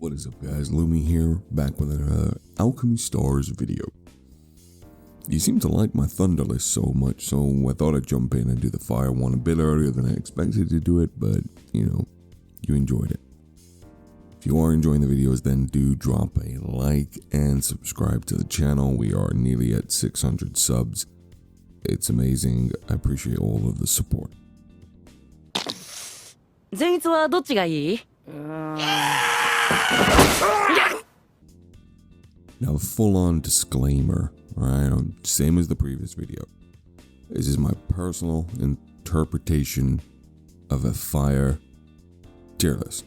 What is up, guys? Lumi here, back with an Alchemy Stars video. You seem to like my thunder list so much, so I thought I'd jump in and do the fire one a bit earlier than I expected to do it, but, you know, you enjoyed it. If you are enjoying the videos, then do drop a like and subscribe to the channel. We are nearly at 600 subs. It's amazing. I appreciate all of the support. Now, full-on disclaimer, right? Same as the previous video. This is my personal interpretation of a fire tier list.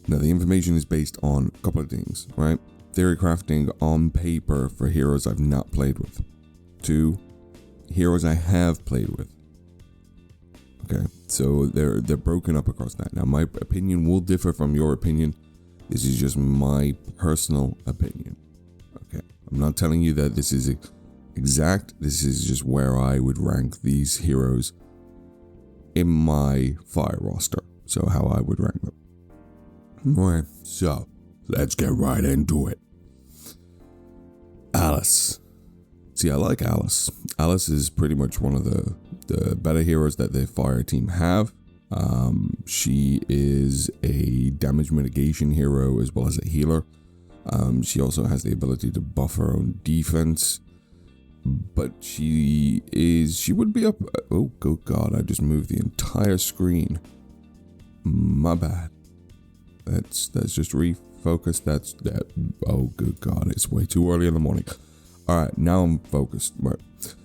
Now, the information is based on a couple of things, right? Theory crafting on paper for heroes I've not played with. 2, heroes I have played with. Okay, so they're broken up across that. Now, my opinion will differ from your opinion. This is just my personal opinion. Okay, I'm not telling you that this is exact. This is just where I would rank these heroes in my fire roster. So how I would rank them. Alright, so let's get right into it. Alice. See, I like Alice. Alice is pretty much one of the better heroes that the fire team have. She is a damage mitigation hero as well as a healer. She also has the ability to buff her own defense. But she would be up. Oh, good God, I just moved the entire screen. My bad. Let's just refocus. That. Oh, good God, it's way too early in the morning. Alright, now I'm focused. Right.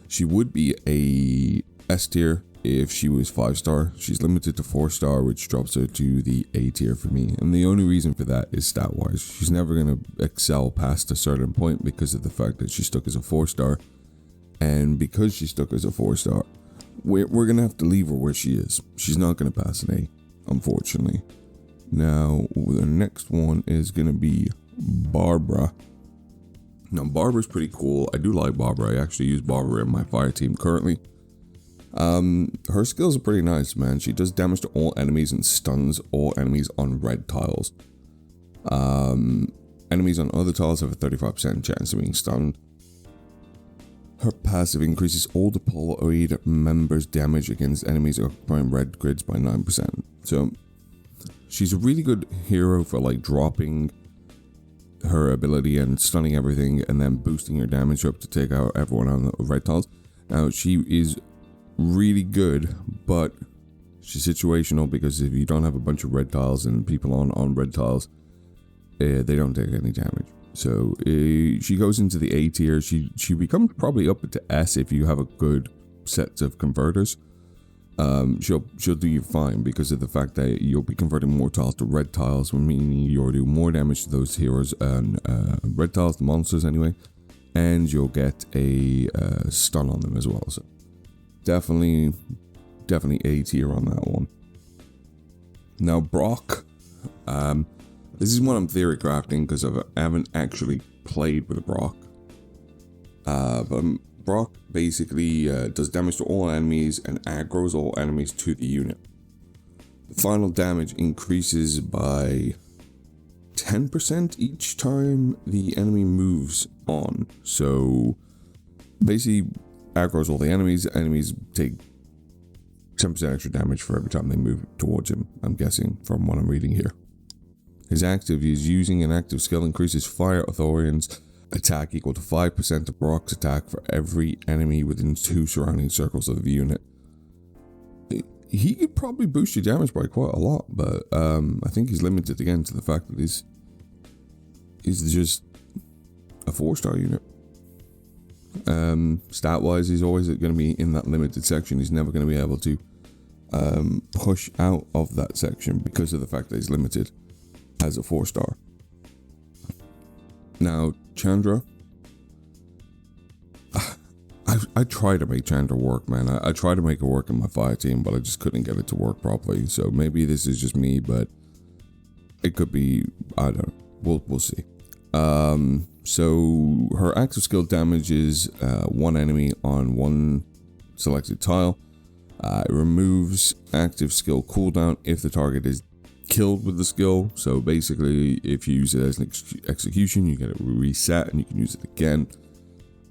She would be a S tier if she was 5-star. She's limited to 4-star, which drops her to the A tier for me. And the only reason for that is stat-wise. She's never going to excel past a certain point because of the fact that she's stuck as a 4-star. And because she's stuck as a 4-star, we're going to have to leave her where she is. She's not going to pass an A, unfortunately. Now, the next one is going to be Barbara. Now, Barbara's pretty cool. I do like Barbara. I actually use Barbara in my fire team currently. Her skills are pretty nice, man. She does damage to all enemies and stuns all enemies on red tiles. Enemies on other tiles have a 35% chance of being stunned. Her passive increases all deployed members' damage against enemies occupying red grids by 9%. So, she's a really good hero for like dropping her ability and stunning everything and then boosting her damage up to take out everyone on the red tiles. Now, she is really good, but she's situational because if you don't have a bunch of red tiles and people on red tiles, they don't take any damage. So she goes into the A tier. She becomes probably up into S if you have a good set of converters. She'll do you fine because of the fact that you'll be converting more tiles to red tiles, meaning you'll do more damage to those heroes and red tiles, the monsters anyway, and you'll get a stun on them as well. So definitely A tier on that one. Now Brock, this is what I'm theory crafting because I haven't actually played with Brock. But Brock basically does damage to all enemies and aggroes all enemies to the unit. The final damage increases by 10% each time the enemy moves on. So basically aggroes all the enemies. Enemies take 10% extra damage for every time they move towards him, I'm guessing from what I'm reading here. His active is using an active skill increases fire Aurorians attack equal to 5% of Brock's attack for every enemy within 2 surrounding circles of the unit. He could probably boost your damage by quite a lot, but I think he's limited again to the fact that he's just a 4-star unit. Stat-wise, he's always going to be in that limited section. He's never going to be able to push out of that section because of the fact that he's limited as a 4-star. Now, Chandra. I try to make Chandra work, man. I try to make it work in my fire team, but I just couldn't get it to work properly. So maybe this is just me, but it could be, I don't know. We'll see. So her active skill damages one enemy on one selected tile. It removes active skill cooldown if the target is killed with the skill. So basically, if you use it as an execution, you get it reset and you can use it again.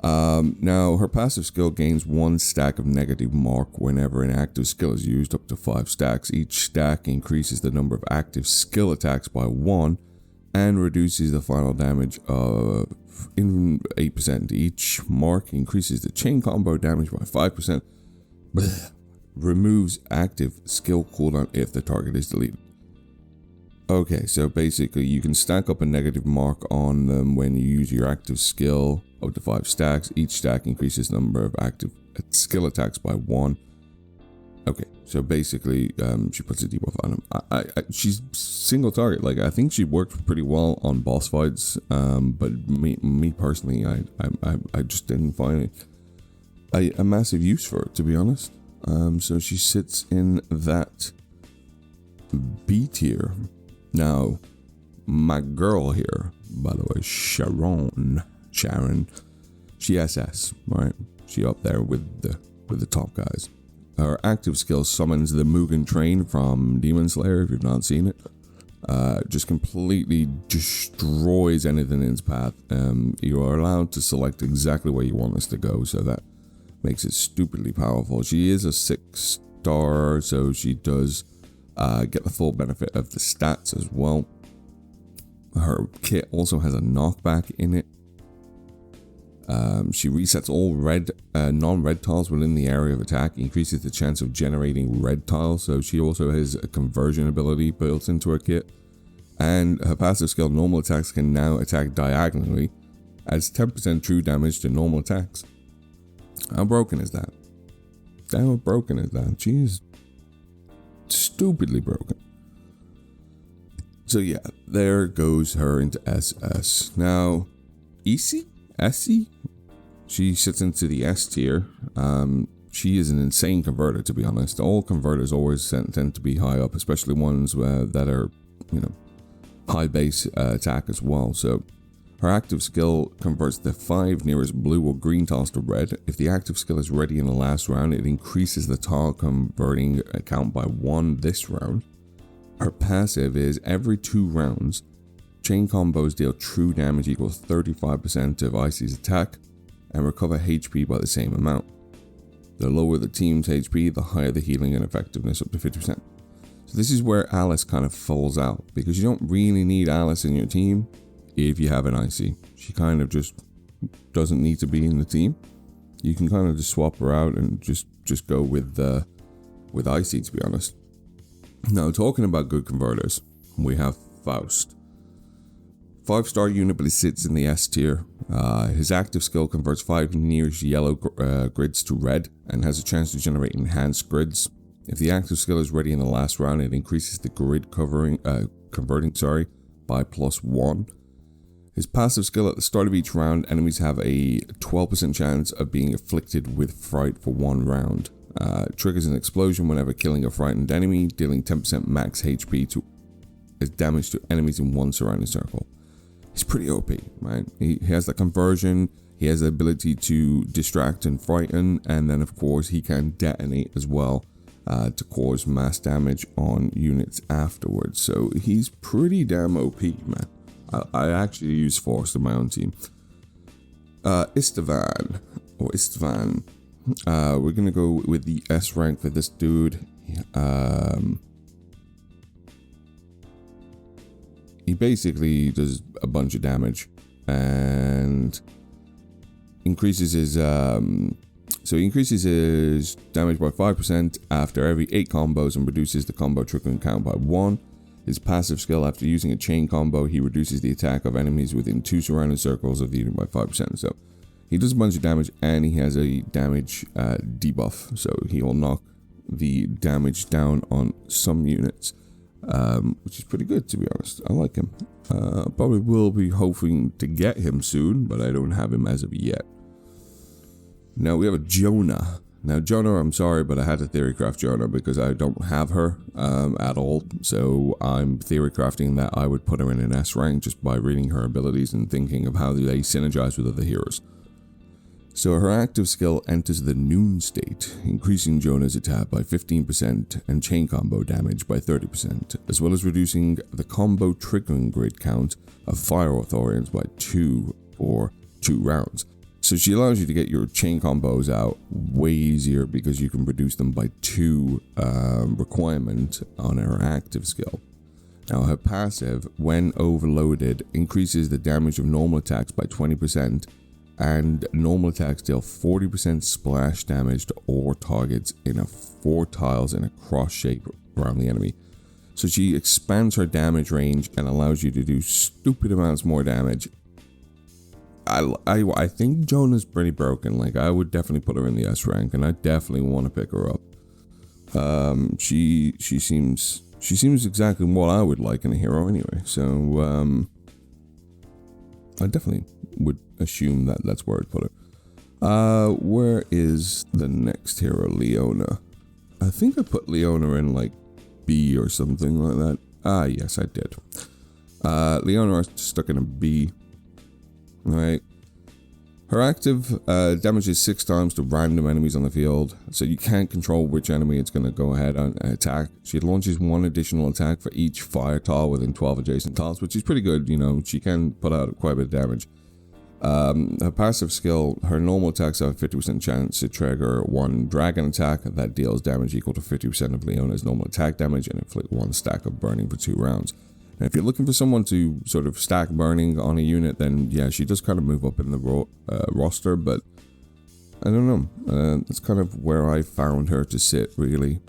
Now, her passive skill gains 1 stack of negative mark whenever an active skill is used, up to 5 stacks. Each stack increases the number of active skill attacks by 1 and reduces the final damage of 8%. Each mark increases the chain combo damage by 5%. Removes active skill cooldown if the target is deleted. Okay, so basically you can stack up a negative mark on them when you use your active skill up to 5 stacks. Each stack increases the number of active skill attacks by 1. Okay, so basically she puts a debuff on him. She's single target. Like, I think she worked pretty well on boss fights, but me personally, I just didn't find it a massive use for it, to be honest. So she sits in that B tier. Now, my girl here, by the way, Sharon, she SS, right? She up there with the top guys. Her active skill summons the Mugen Train from Demon Slayer, if you've not seen it. Just completely destroys anything in its path. You are allowed to select exactly where you want this to go, so that makes it stupidly powerful. She is a 6-star, so she does get the full benefit of the stats as well. Her kit also has a knockback in it. She resets all non-red tiles within the area of attack, increases the chance of generating red tiles, so she also has a conversion ability built into her kit. And her passive skill, normal attacks can now attack diagonally, adds 10% true damage to normal attacks. How broken is that? How broken is that? She is stupidly broken. So yeah, there goes her into SS. Now, EC? SC? She sits into the S tier. She is an insane converter, to be honest. All converters always tend to be high up, especially ones that are, high base attack as well. So her active skill converts the 5 nearest blue or green tiles to red. If the active skill is ready in the last round, it increases the tile converting count by 1 this round. Her passive is every 2 rounds, chain combos deal true damage equals 35% of Icy's attack and recover HP by the same amount. The lower the team's HP, the higher the healing and effectiveness, up to 50%. So this is where Alice kind of falls out, because you don't really need Alice in your team if you have an Icy. She kind of just doesn't need to be in the team. You can kind of just swap her out and just go with Icy, to be honest. Now, talking about good converters, we have Faust. 5-star unit, but he sits in the S tier. His active skill converts 5 nearest yellow grids to red and has a chance to generate enhanced grids. If the active skill is ready in the last round, it increases the grid converting by +1. His passive skill, at the start of each round, enemies have a 12% chance of being afflicted with fright for 1 round. Triggers an explosion whenever killing a frightened enemy, dealing 10% max HP as damage to enemies in 1 surrounding circle. He's pretty OP, right? He has that conversion, he has the ability to distract and frighten, and then of course he can detonate as well to cause mass damage on units afterwards. So he's pretty damn OP, man. I actually use Faust in my own team. Istvan. We're gonna go with the S rank for this dude. He basically does a bunch of damage and increases his increases his damage by 5% after every 8 combos and reduces the combo triggering count by 1. His passive skill, after using a chain combo, he reduces the attack of enemies within 2 surrounding circles of the unit by 5%. So he does a bunch of damage, and he has a damage debuff, so he'll knock the damage down on some units, which is pretty good, to be honest. I like him. Probably will be hoping to get him soon, but I don't have him as of yet. Now we have a Jonah. Now Jonah, I'm sorry, but I had to theorycraft Jonah because I don't have her at all. So I'm theorycrafting that I would put her in an S rank just by reading her abilities and thinking of how they synergize with other heroes. So her active skill enters the noon state, increasing Jonah's attack by 15% and chain combo damage by 30%, as well as reducing the combo triggering grid count of fire Aurorians by 2 for 2 rounds. So she allows you to get your chain combos out way easier because you can produce them by 2 requirement on her active skill. Now her passive, when overloaded, increases the damage of normal attacks by 20%, and normal attacks deal 40% splash damage to all targets in a 4 tiles in a cross shape around the enemy. So she expands her damage range and allows you to do stupid amounts more damage. I think Jonah's pretty broken. Like, I would definitely put her in the S rank, and I definitely want to pick her up. She seems exactly what I would like in a hero anyway. So I definitely would assume that that's where I'd put her. Where is the next hero? Leona. I think I put Leona in like B or something like that. Ah, yes, I did. Leona is stuck in a B. Right. Her active damages 6 times to random enemies on the field, so you can't control which enemy it's going to go ahead and attack. She launches 1 additional attack for each fire tile within 12 adjacent tiles, which is pretty good. You know, she can put out quite a bit of damage. Her passive skill, her normal attacks have a 50% chance to trigger 1 dragon attack that deals damage equal to 50% of Leona's normal attack damage and inflict 1 stack of burning for 2 rounds. And if you're looking for someone to sort of stack burning on a unit, then yeah, she does kind of move up in the roster, but I don't know. That's kind of where I found her to sit, really.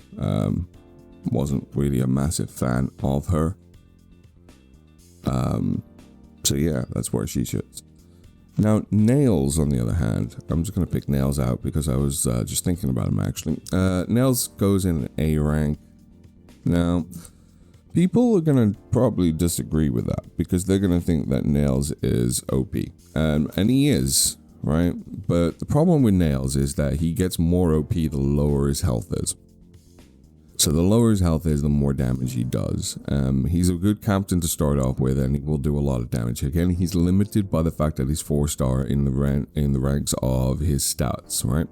Wasn't really a massive fan of her. So yeah, that's where she sits. Now, Nails, on the other hand, I'm just going to pick Nails out because I was just thinking about him, actually. Nails goes in an A rank. Now, people are going to probably disagree with that because they're going to think that Nails is OP. And he is, right? But the problem with Nails is that he gets more OP the lower his health is. So the lower his health is, the more damage he does. He's a good captain to start off with, and he will do a lot of damage. Again, he's limited by the fact that he's 4-star in the ranks of his stats, right?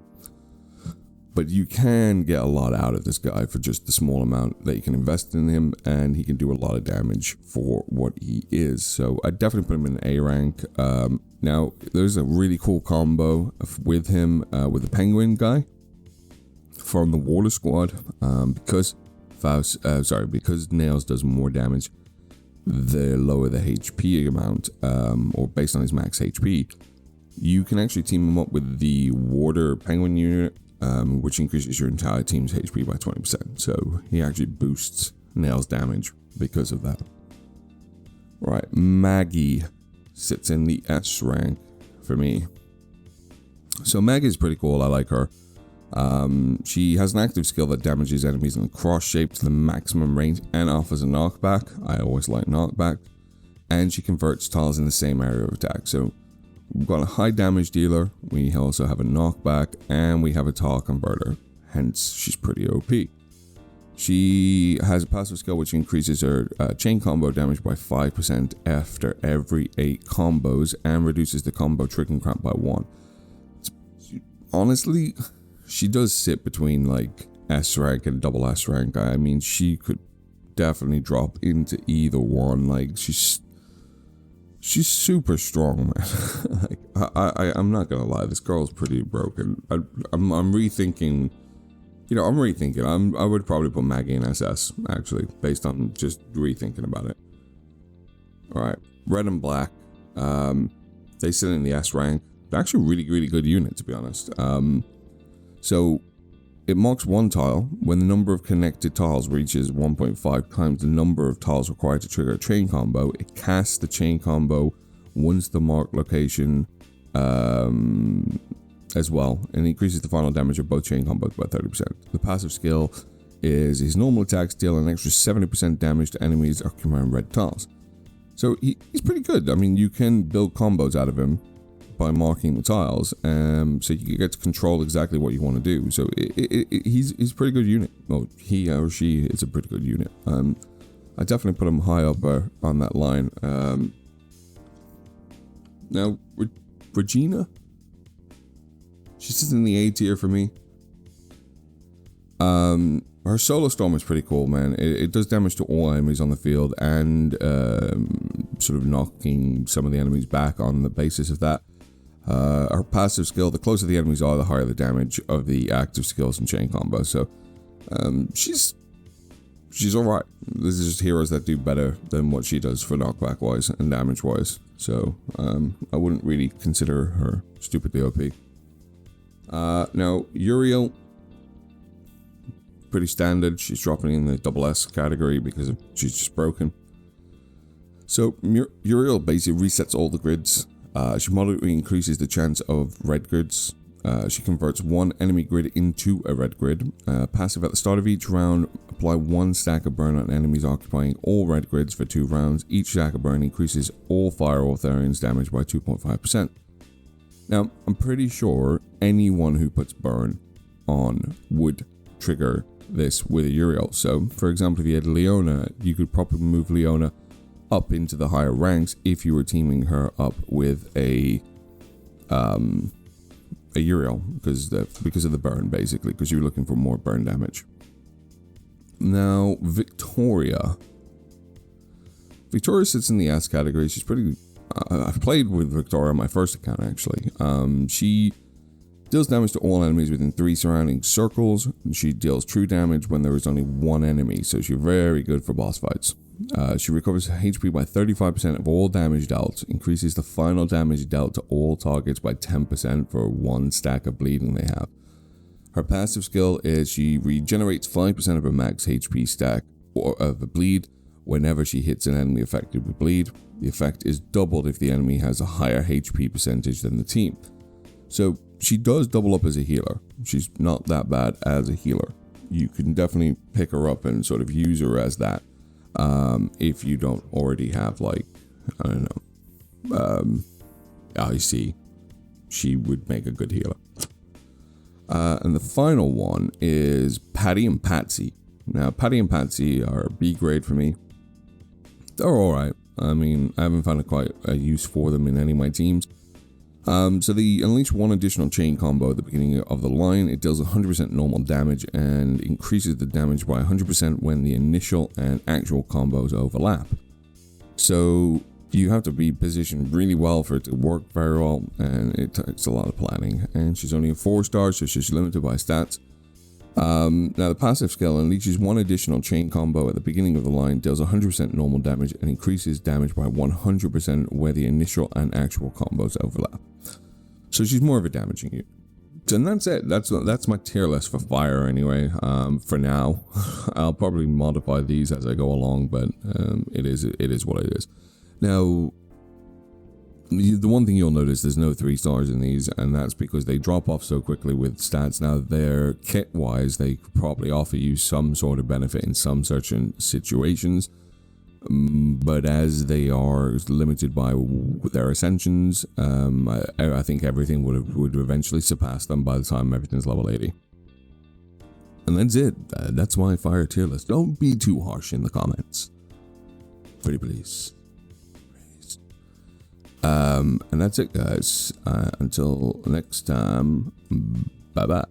But you can get a lot out of this guy for just the small amount that you can invest in him, and he can do a lot of damage for what he is. So I definitely put him in A rank. Now, there's a really cool combo with him, with the penguin guy from the water squad, because Nails does more damage the lower the HP amount, or based on his max HP. You can actually team him up with the water penguin unit, which increases your entire team's HP by 20%. So he actually boosts Nails damage because of that. Right, Maggie sits in the S rank for me. So Maggie's pretty cool. I like her. She has an active skill that damages enemies in a cross shape to the maximum range and offers a knockback. I always like knockback. And she converts tiles in the same area of attack. So we've got a high damage dealer, we also have a knockback, and we have a tile converter. Hence, she's pretty OP. She has a passive skill which increases her chain combo damage by 5% after every 8 combos and reduces the combo triggering count by 1. Honestly, she does sit between like S rank and double S rank. I mean, she could definitely drop into either one. Like, she's super strong, man. Like, I'm not gonna lie, this girl's pretty broken. I'm rethinking. I would probably put Maggie in SS, actually, based on just rethinking about it. Alright, Red and Black. They sit in the S rank. They're actually really, really good unit, to be honest. So, it marks 1 tile. When the number of connected tiles reaches 1.5 times the number of tiles required to trigger a chain combo, it casts the chain combo once the marked location as well, and increases the final damage of both chain combos by 30%. The passive skill is his normal attacks deal an extra 70% damage to enemies occupying red tiles. So he's pretty good. I mean, you can build combos out of him by marking the tiles, so you get to control exactly what you want to do. So he's a pretty good unit. Well, he or she is a pretty good unit. I definitely put him high up on that line. Now, Regina. She sits in the A tier for me. Her Solar Storm is pretty cool, man. It does damage to all enemies on the field and sort of knocking some of the enemies back on the basis of that. Her passive skill, the closer the enemies are, the higher the damage of the active skills and chain combo. So she's alright. This is just heroes that do better than what she does for knockback wise and damage wise. So I wouldn't really consider her stupidly OP. Now Uriel, pretty standard. She's dropping in the double S category because she's just broken. So Uriel basically resets all the grids. She moderately increases the chance of red grids. She converts one enemy grid into a red grid. Passive at the start of each round, apply one stack of burn on enemies occupying all red grids for 2 rounds. Each stack of burn increases all fire Aurorians damage by 2.5%. Now, I'm pretty sure anyone who puts burn on would trigger this with a Uriel. So, for example, if you had Leona, you could probably move Leona up into the higher ranks if you were teaming her up with a Uriel because of the burn, basically, because you're looking for more burn damage. Now, Victoria sits in the S category. She's pretty. I've played with Victoria on my first account, actually. She deals damage to all enemies within 3 surrounding circles. She deals true damage when there is only 1 enemy, so she's very good for boss fights. She recovers HP by 35% of all damage dealt, increases the final damage dealt to all targets by 10% for 1 stack of bleeding they have. Her passive skill is she regenerates 5% of her max HP stack of the bleed whenever she hits an enemy affected with bleed. The effect is doubled if the enemy has a higher HP percentage than the team. So she does double up as a healer. She's not that bad as a healer. You can definitely pick her up and sort of use her as that. If you don't already have, like, I don't know, IC, she would make a good healer. And the final one is Paddy and Patsy. Now, Paddy and Patsy are B grade for me. They're alright. I mean, I haven't found quite a use for them in any of my teams. So they unleash 1 additional chain combo at the beginning of the line. It deals 100% normal damage and increases the damage by 100% when the initial and actual combos overlap. So you have to be positioned really well for it to work very well, and it takes a lot of planning. And she's only a 4-star, so she's limited by stats. Now the passive skill unleashes 1 additional chain combo at the beginning of the line, deals 100% normal damage, and increases damage by 100% where the initial and actual combos overlap. So she's more of a damaging unit. And that's it. That's my tier list for fire anyway. For now, I'll probably modify these as I go along, but it is what it is. Now, the one thing you'll notice, there's no 3 stars in these, and that's because they drop off so quickly with stats. Now, they're kit-wise, they could probably offer you some sort of benefit in some certain situations, but as they are limited by their ascensions, I think everything would eventually surpass them by the time everything's level 80. And that's it. That's my fire tier list. Don't be too harsh in the comments. Pretty please. And that's it, guys. Until next time, bye-bye.